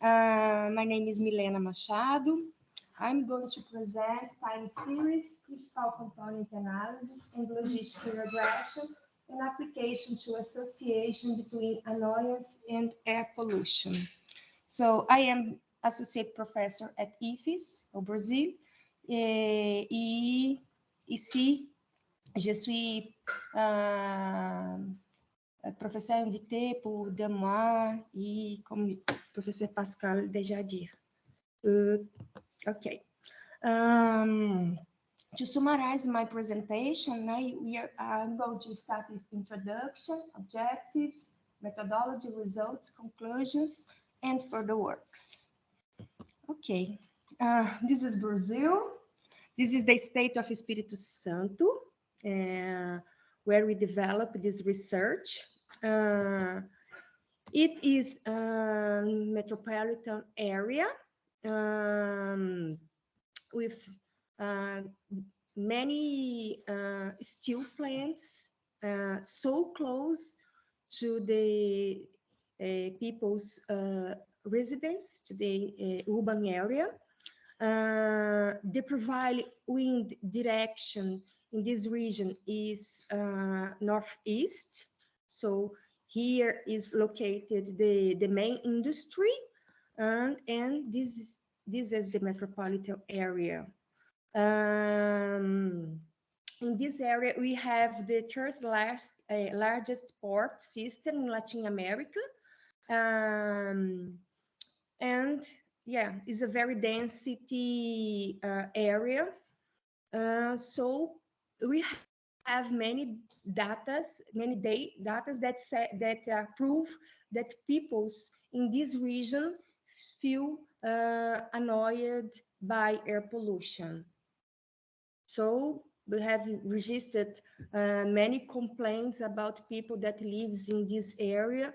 My name is Milena Machado. I'm going to present time series, critical component analysis, and logistic regression, and application to association between annoyance and air pollution. So I am associate professor at IFES, au Brazil, e ici, je suis professeur invité pour 2 mois et comme le professeur Pascal déjà dit. Okay. To summarize my presentation, I'm going to start with introduction, objectives, methodology, results, conclusions, and further works. Okay. This is Brazil. This is the state of Espírito Santo, where we develop this research. It is a metropolitan area with many steel plants so close to the people's residence, to the urban area. The prevailing wind direction in this region is northeast. So here is located the main industry, and this is the metropolitan area. In this area, we have the third largest port system in Latin America. And yeah, it's a very density area. So we have many data that prove that peoples in this region feel annoyed by air pollution. So we have registered many complaints about people that lives in this area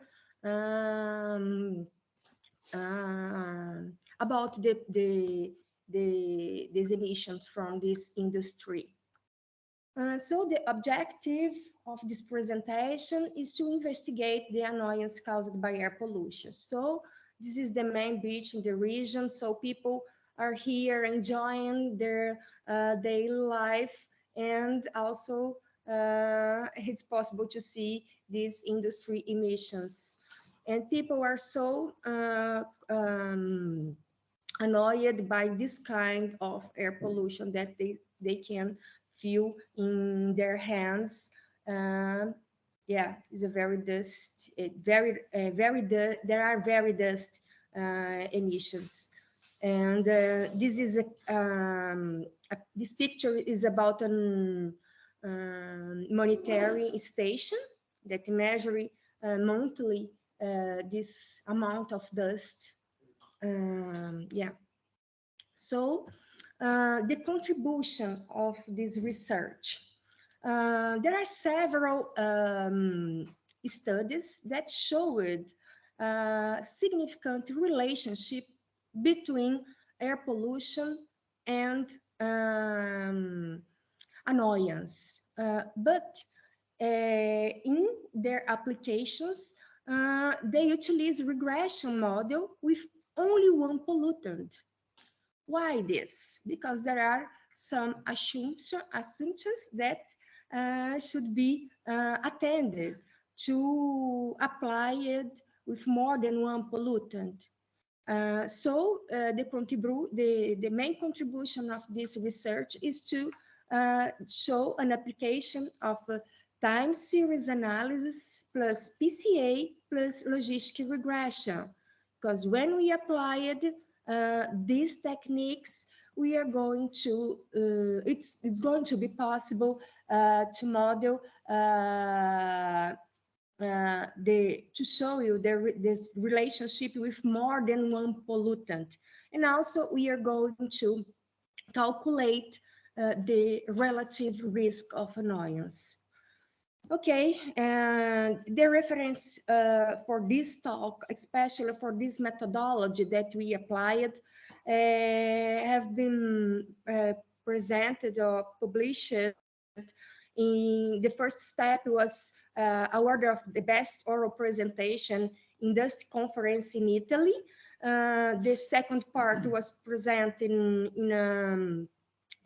about these emissions from this industry. So the objective of this presentation is to investigate the annoyance caused by air pollution. So this is the main beach in the region. So people are here enjoying their daily life, and also it's possible to see these industry emissions. And people are so annoyed by this kind of air pollution that they can feel in their hands. Yeah, it's a very dust, there are very dust emissions. And this is this picture is about a monitoring station that measures monthly this amount of dust. Yeah. So the contribution of this research. There are several studies that showed significant relationship between air pollution and annoyance. But in their applications, they utilize regression model with only one pollutant. Why this? Because there are some assumptions that should be attended to apply it with more than one pollutant. So the main contribution of this research is to show an application of time series analysis plus PCA plus logistic regression. Because when we applied these techniques, we are going to it's going to be possible to model to show you this relationship with more than one pollutant. And also we are going to calculate the relative risk of annoyance. Okay, and the reference for this talk, especially for this methodology that we applied, have been presented or published. In the first step was award of the best oral presentation in this conference in Italy. The second part was presented in a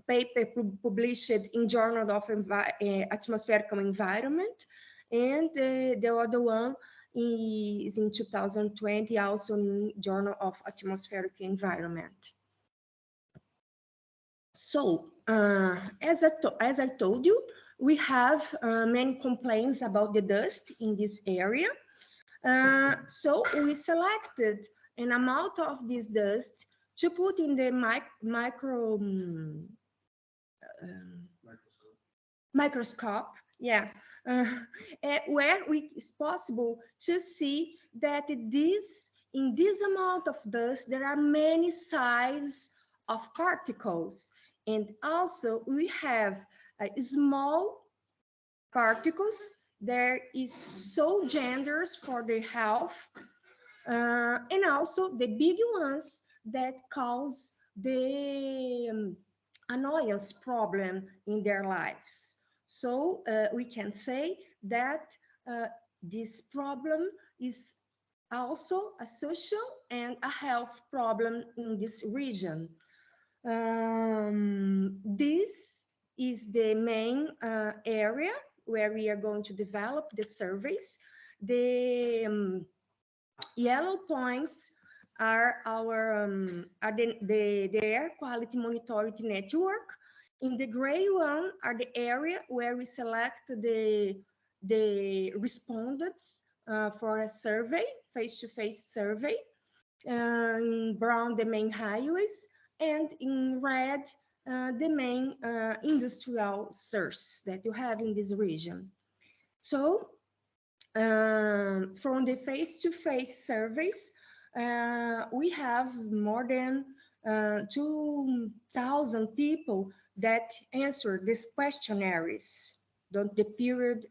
paper published in Journal of Atmospheric Environment, and the other one is in 2020, also in Journal of Atmospheric Environment. So, as I told you, we have many complaints about the dust in this area. So we selected an amount of this dust to put in the microscope, yeah, where it's possible to see that in this amount of dust, there are many sizes of particles. And also we have small particles. There is so dangerous for the health, and also the big ones that cause the annoyance problem in their lives. So we can say that this problem is also a social and a health problem in this region. This is the main area where we are going to develop the surveys. The yellow points are the air quality monitoring network. In the gray one are the area where we select the respondents for a survey, face-to-face survey. In brown, the main highways, and in red, the main industrial source that you have in this region. So from the face-to-face surveys, we have more than 2,000 people that answer these questionnaires during the period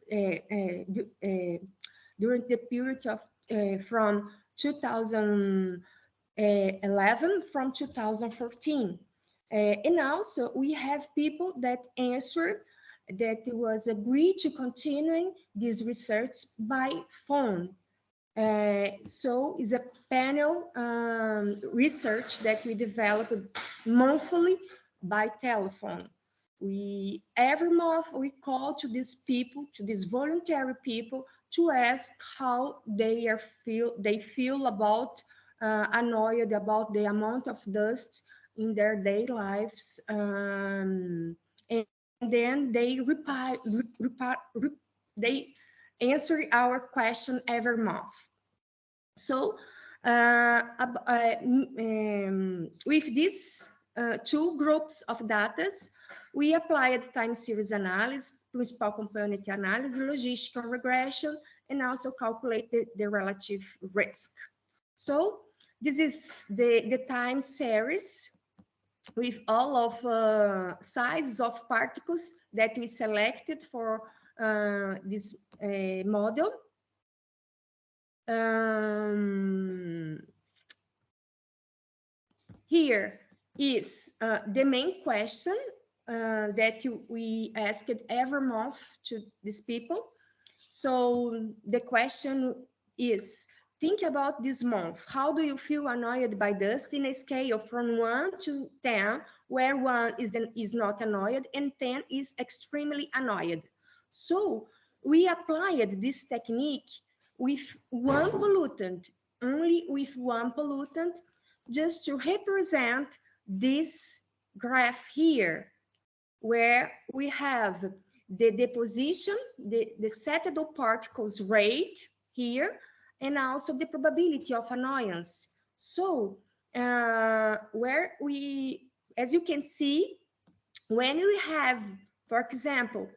of from 2011 from 2014. And also we have people that answered that it was agreed to continuing this research by phone. So it's a panel research that we developed monthly by telephone. Every month we call to these people, to these voluntary people, to ask how they feel about annoyed about the amount of dust in their daily lives, and then they they answer our question every month. So with these two groups of data, we applied time series analysis, principal component analysis, logistic regression, and also calculated the relative risk. So this is the time series with all of sizes of particles that we selected for this model. Here is the main question that we asked every month to these people. So the question is, think about this month. How do you feel annoyed by dust in a scale from 1 to 10, where 1 is not annoyed and 10 is extremely annoyed? So we applied this technique with one pollutant, only with one pollutant, just to represent this graph here, where we have the deposition, the settled particles rate here, and also the probability of annoyance. So where as you can see, when we have, for example,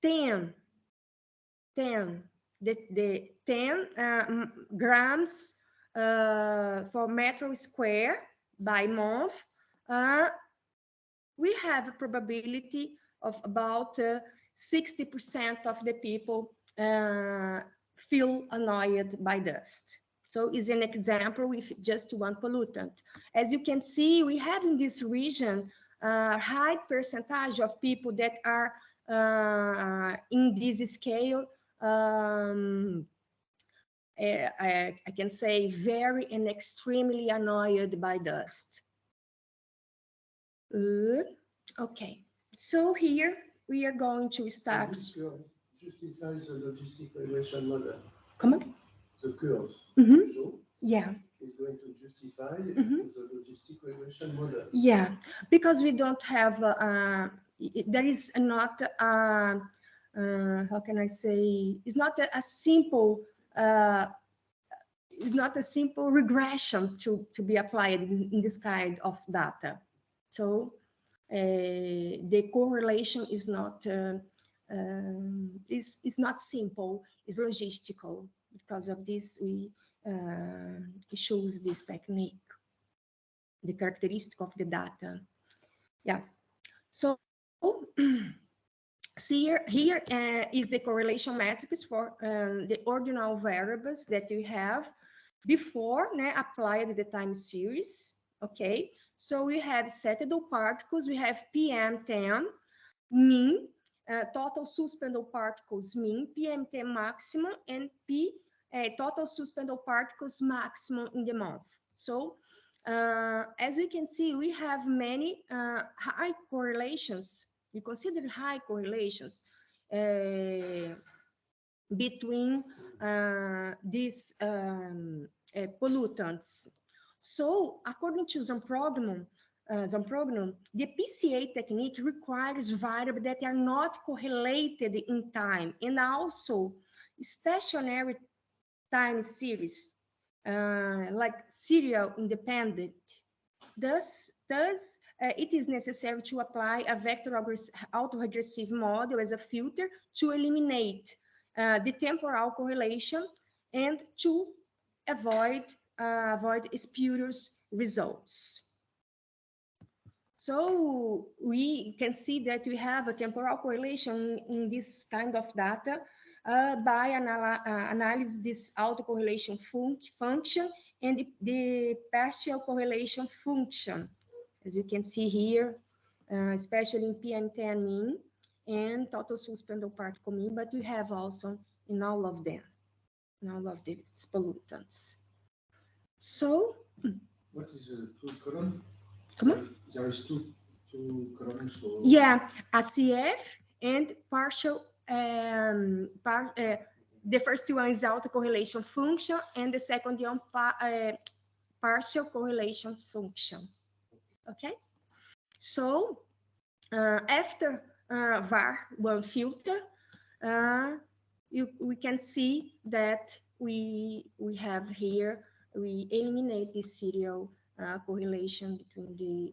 10, the 10 grams for meter square by month, we have a probability of about 60% of the people feel annoyed by dust. So it's an example with just one pollutant. As you can see, we have in this region a high percentage of people that are in this scale I can say very and extremely annoyed by dust. Okay, so here we are going to start. This curve justifies the logistic regression model. Come on. The curve show Yeah. is going to justify the logistic regression model. Yeah, because we don't have, there is not, how can I say, it's not a simple, it's not a simple regression to be applied in this kind of data. So the correlation is not simple, it's logistical. Because of this, we choose this technique, the characteristic of the data. Yeah. So here is the correlation matrix for the ordinal variables that we have before applied the time series. Okay, so we have settled particles, we have PM10 mean, total suspended particles mean, PM10 maximum, and total suspended particles maximum in the month. So as we can see, we have many high correlations. We consider high correlations between these pollutants. So according to some problem, the PCA technique requires variables that are not correlated in time and also stationary time series, like serial independent. Thus, it is necessary to apply a vector autoregressive model as a filter to eliminate the temporal correlation and to avoid spurious results. So we can see that we have a temporal correlation in this kind of data by analyze this autocorrelation function and the partial correlation function, as you can see here, especially in PM10 mean and total suspended particle mean, but we have also in all of them, in all of these pollutants. So, what is the two column? Come on. There is two columns. So... Yeah, ACF and partial. The first one is autocorrelation function, and the second one partial correlation function. Okay, so after var1 filter, we can see that we have here, we eliminate the serial correlation between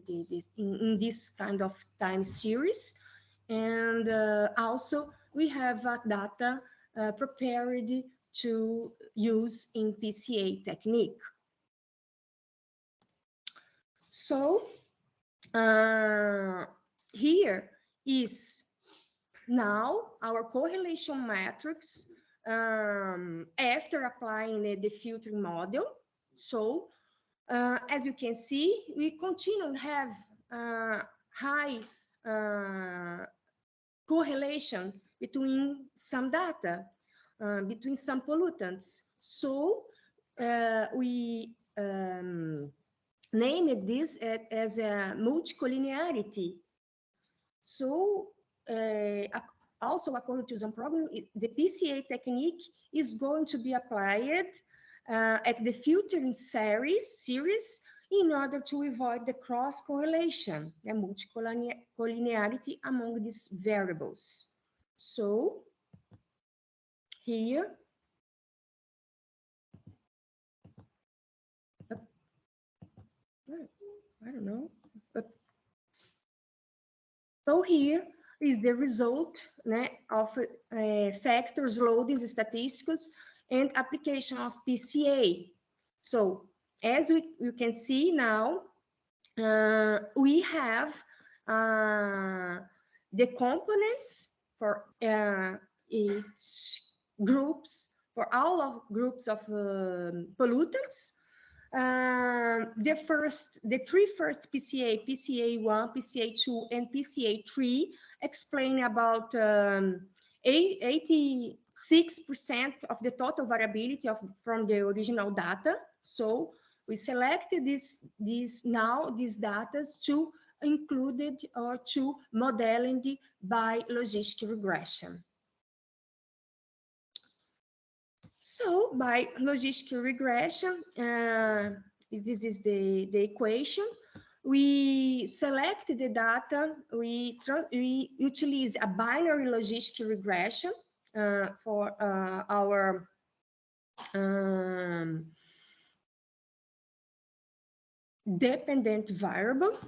in this kind of time series, and also we have data prepared to use in PCA technique. So here is now our correlation matrix after applying the filtering model. So as you can see, we continue to have high correlation between some data, between some pollutants. So we named this as a multicollinearity. So also according to some problem, the PCA technique is going to be applied at the filtering series in order to avoid the cross correlation, the multicollinearity among these variables. So here, I don't know, but so here is the result of factors, loadings, statistics, and application of PCA. So as you can see now, we have the components for each groups, for all of groups of pollutants. The three first PCA, PCA1, PCA2, and PCA3 explain about 86% 6% of the total variability from the original data. So we selected these data to included or to modeling by logistic regression. So by logistic regression, this is the equation. We select the data, we utilize a binary logistic regression for our dependent variable.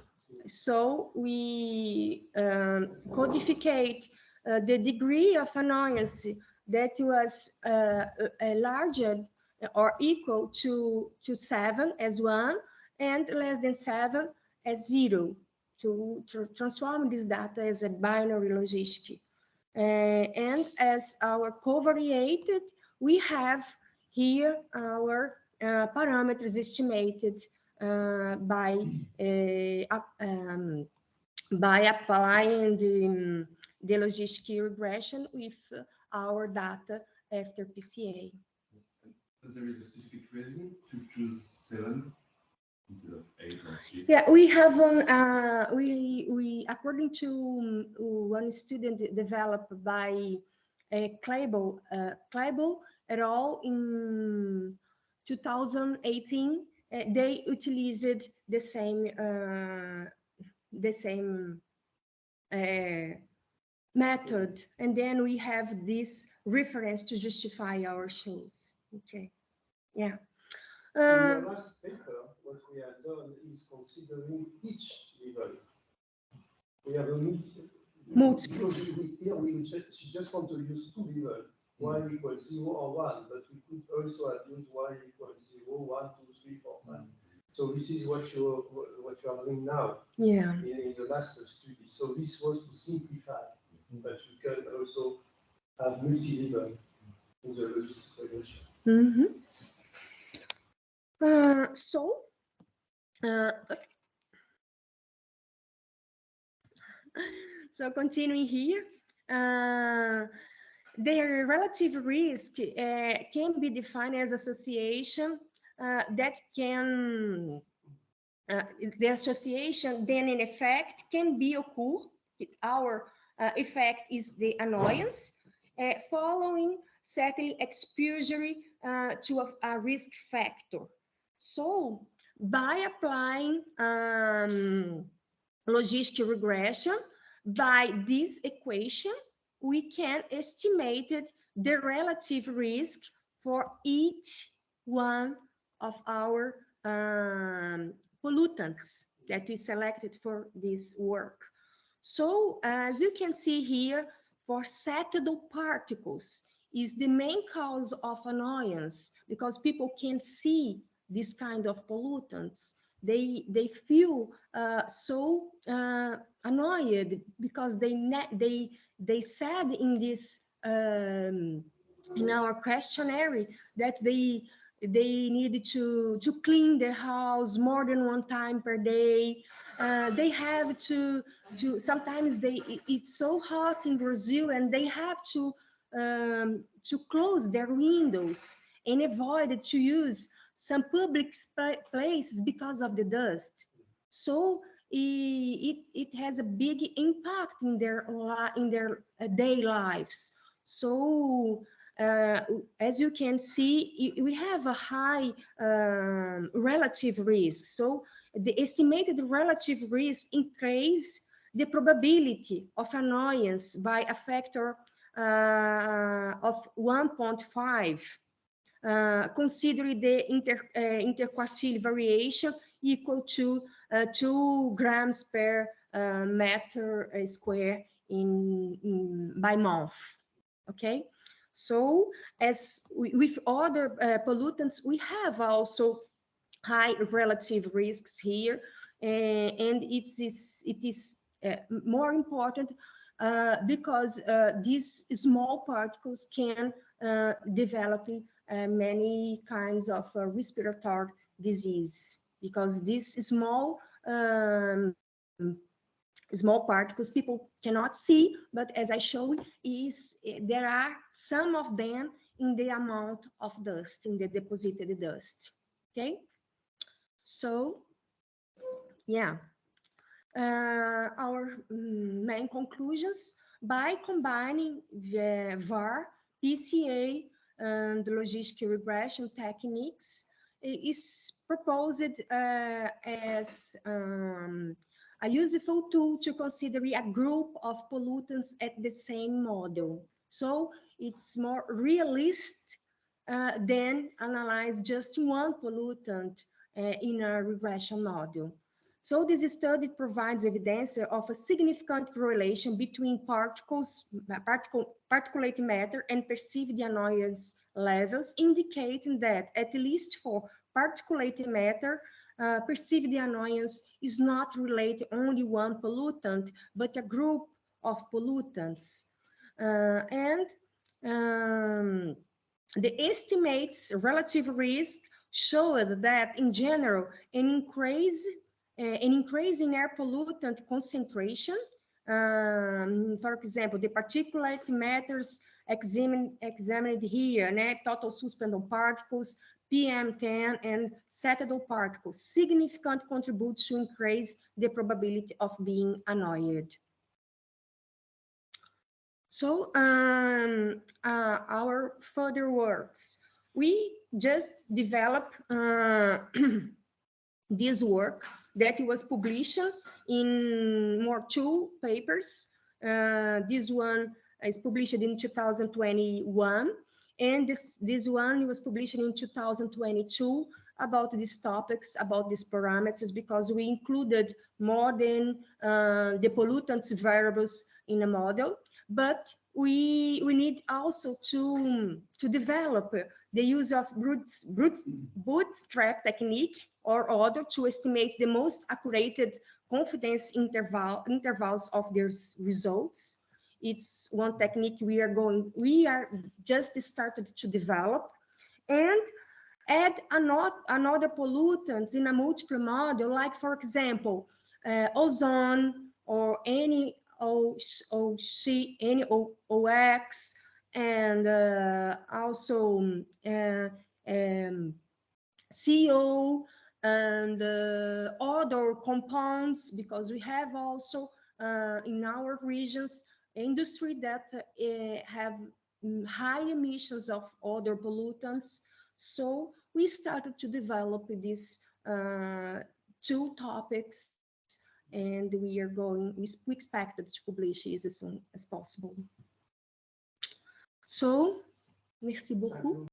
So we codificate the degree of annoyance that was larger or equal to 7 as 1 and less than 7 as 0 to transform this data as a binary logistic. And as our covariated, we have here our parameters estimated by applying the logistic regression with our data after PCA. There is a specific reason to choose 7 instead of 8 or 6? Yeah, we have we according to one student developed by Klaeboe et al. In 2018, they utilized the same method, and then we have this reference to justify our choice. Okay, yeah. In the last paper, what we have done is considering each level. We have a multiple. Here we just want to use 2 levels, y equals 0 or 1, but we could also have used y equals 0, 1, 2, 3, 4, 5. So this is what you are doing now. Yeah. In the last study. So this was to simplify, but we can also have multi-level in the logistic regression. Mm-hmm. So continuing here, their relative risk can be defined as association that can the association then in effect can be occur. Our effect is the annoyance following certain exposure to a risk factor. So by applying logistic regression, by this equation, we can estimate the relative risk for each one of our pollutants that we selected for this work. So as you can see here, for settled particles is the main cause of annoyance because people can't see this kind of pollutants. They feel so annoyed because they said in this in our questionnaire that they need to clean the house more than 1 time per day. They have to sometimes it's so hot in Brazil and they have to close their windows and avoid to use some public places because of the dust. So it has a big impact in their daily lives. So as you can see, we have a high relative risk. So the estimated relative risk increase the probability of annoyance by a factor of 1.5. Considering the interquartile variation equal to 2 grams per meter square by month. Okay, so as with other pollutants, we have also high relative risks here, and it is more important because these small particles can develop many kinds of respiratory disease, because these small small particles people cannot see, but as I showed, there are some of them in the amount of dust, in the deposited dust. Okay, so yeah, our main conclusions: by combining the VAR, PCA, and logistic regression techniques, is proposed as a useful tool to consider a group of pollutants at the same model. So it's more realistic than analyze just one pollutant in a regression model. So this study provides evidence of a significant correlation between particulate matter and perceived annoyance levels, indicating that at least for particulate matter, perceived annoyance is not related only one pollutant, but a group of pollutants. The estimates relative risk showed that in general, an increase in air pollutant concentration, for example, the particulate matters examined here, total suspended particles, PM10, and settled particles, significant contributes to increase the probability of being annoyed. So our further works, we just developed this work that was published in two papers. This one is published in 2021, and this one was published in 2022 about these topics, about these parameters, because we included more than the pollutants variables in a model. But we need also to develop the use of bootstrap technique or other to estimate the most accurate confidence intervals of their results. It's one technique we are just started to develop, and add another pollutants in a multiple model, like for example, ozone or any NOx, and also CO and other compounds, because we have also in our regions industry that have high emissions of other pollutants. So we started to develop these two topics, and we expected to publish it as soon as possible. So, merci beaucoup.